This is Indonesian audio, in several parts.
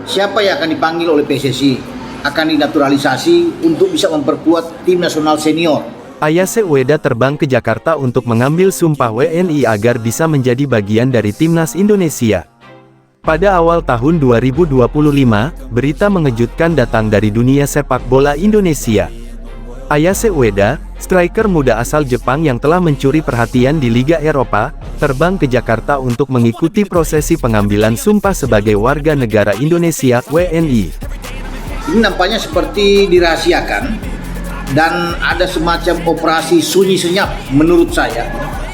siapa yang akan dipanggil oleh PSSI akan dinaturalisasi untuk bisa memperkuat tim nasional senior. Ayase Ueda terbang ke Jakarta untuk mengambil sumpah WNI agar bisa menjadi bagian dari timnas Indonesia. Pada awal tahun 2025, berita mengejutkan datang dari dunia sepak bola Indonesia. Ayase Ueda, striker muda asal Jepang yang telah mencuri perhatian di Liga Eropa, terbang ke Jakarta untuk mengikuti prosesi pengambilan sumpah sebagai warga negara Indonesia (WNI). Ini nampaknya seperti dirahasiakan dan ada semacam operasi sunyi senyap menurut saya.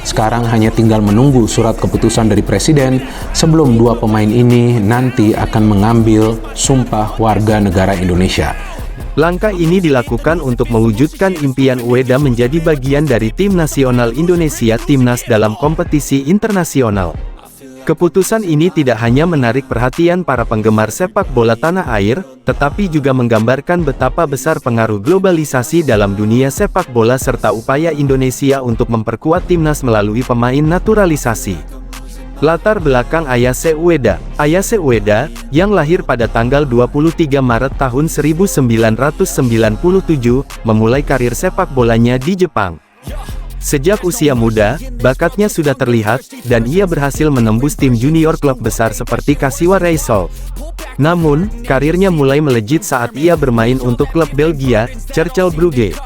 Sekarang hanya tinggal menunggu surat keputusan dari Presiden sebelum dua pemain ini nanti akan mengambil sumpah warga negara Indonesia. Langkah ini dilakukan untuk mewujudkan impian Ueda menjadi bagian dari tim nasional Indonesia timnas dalam kompetisi internasional. Keputusan ini tidak hanya menarik perhatian para penggemar sepak bola tanah air, tetapi juga menggambarkan betapa besar pengaruh globalisasi dalam dunia sepak bola serta upaya Indonesia untuk memperkuat timnas melalui pemain naturalisasi. Latar belakang Ayase Ueda. Ayase Ueda, yang lahir pada tanggal 23 Maret tahun 1997, memulai karir sepak bolanya di Jepang. Sejak usia muda, bakatnya sudah terlihat, dan ia berhasil menembus tim junior klub besar seperti Kasiwa Reysol. Namun, karirnya mulai melejit saat ia bermain untuk klub Belgia, Cercle Brugge.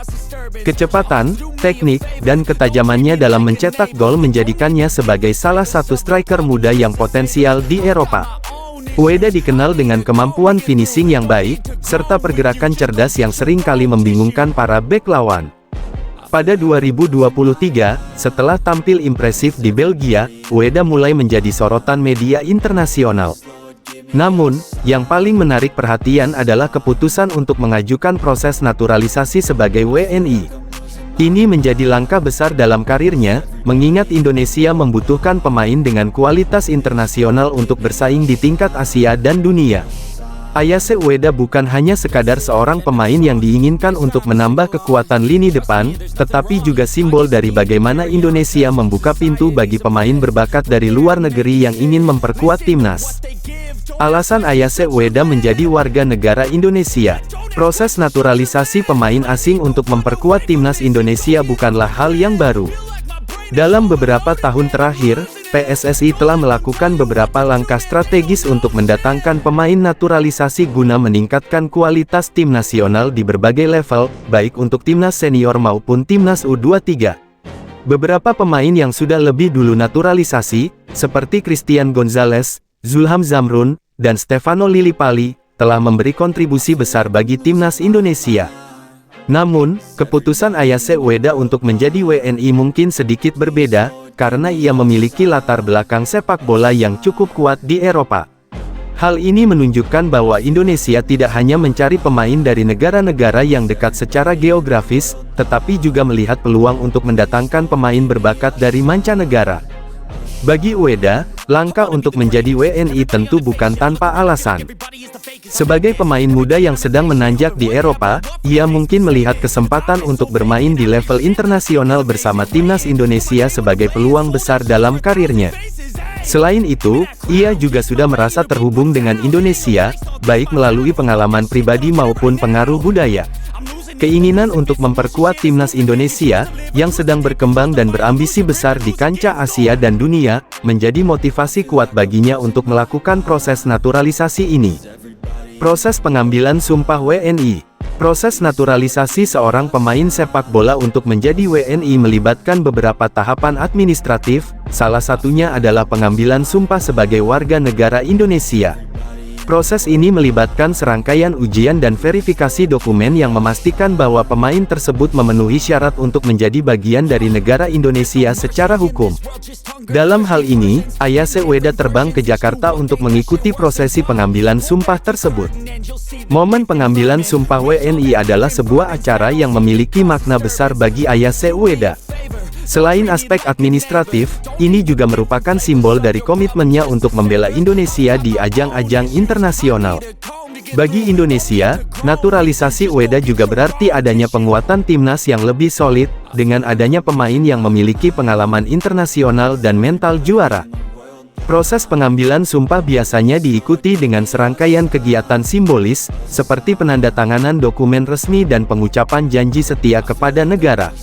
Kecepatan, teknik, dan ketajamannya dalam mencetak gol menjadikannya sebagai salah satu striker muda yang potensial di Eropa. Ueda dikenal dengan kemampuan finishing yang baik, serta pergerakan cerdas yang sering kali membingungkan para bek lawan. Pada 2023, setelah tampil impresif di Belgia, Ueda mulai menjadi sorotan media internasional. Namun, yang paling menarik perhatian adalah keputusan untuk mengajukan proses naturalisasi sebagai WNI. Ini menjadi langkah besar dalam karirnya, mengingat Indonesia membutuhkan pemain dengan kualitas internasional untuk bersaing di tingkat Asia dan dunia. Ayase Ueda bukan hanya sekadar seorang pemain yang diinginkan untuk menambah kekuatan lini depan, tetapi juga simbol dari bagaimana Indonesia membuka pintu bagi pemain berbakat dari luar negeri yang ingin memperkuat timnas. Alasan Ayase Ueda menjadi warga negara Indonesia. Proses naturalisasi pemain asing untuk memperkuat timnas Indonesia bukanlah hal yang baru. Dalam beberapa tahun terakhir, PSSI telah melakukan beberapa langkah strategis untuk mendatangkan pemain naturalisasi guna meningkatkan kualitas tim nasional di berbagai level, baik untuk timnas senior maupun timnas U23. Beberapa pemain yang sudah lebih dulu naturalisasi, seperti Christian Gonzalez, Zulham Zamrun, dan Stefano Lillipali, telah memberi kontribusi besar bagi timnas Indonesia. Namun, keputusan Ayase Ueda untuk menjadi WNI mungkin sedikit berbeda, karena ia memiliki latar belakang sepak bola yang cukup kuat di Eropa. Hal ini menunjukkan bahwa Indonesia tidak hanya mencari pemain dari negara-negara yang dekat secara geografis, tetapi juga melihat peluang untuk mendatangkan pemain berbakat dari mancanegara. Bagi Ueda, langkah untuk menjadi WNI tentu bukan tanpa alasan. Sebagai pemain muda yang sedang menanjak di Eropa, ia mungkin melihat kesempatan untuk bermain di level internasional bersama timnas Indonesia sebagai peluang besar dalam karirnya. Selain itu, ia juga sudah merasa terhubung dengan Indonesia, baik melalui pengalaman pribadi maupun pengaruh budaya. Keinginan untuk memperkuat timnas Indonesia, yang sedang berkembang dan berambisi besar di kancah Asia dan dunia, menjadi motivasi kuat baginya untuk melakukan proses naturalisasi ini. Proses pengambilan sumpah WNI. Proses naturalisasi seorang pemain sepak bola untuk menjadi WNI melibatkan beberapa tahapan administratif, salah satunya adalah pengambilan sumpah sebagai warga negara Indonesia. Proses ini melibatkan serangkaian ujian dan verifikasi dokumen yang memastikan bahwa pemain tersebut memenuhi syarat untuk menjadi bagian dari negara Indonesia secara hukum. Dalam hal ini, Ayase Ueda terbang ke Jakarta untuk mengikuti prosesi pengambilan sumpah tersebut. Momen pengambilan sumpah WNI adalah sebuah acara yang memiliki makna besar bagi Ayase Ueda. Selain aspek administratif, ini juga merupakan simbol dari komitmennya untuk membela Indonesia di ajang-ajang internasional. Bagi Indonesia, naturalisasi Ueda juga berarti adanya penguatan timnas yang lebih solid, dengan adanya pemain yang memiliki pengalaman internasional dan mental juara. Proses pengambilan sumpah biasanya diikuti dengan serangkaian kegiatan simbolis, seperti penandatanganan dokumen resmi dan pengucapan janji setia kepada negara.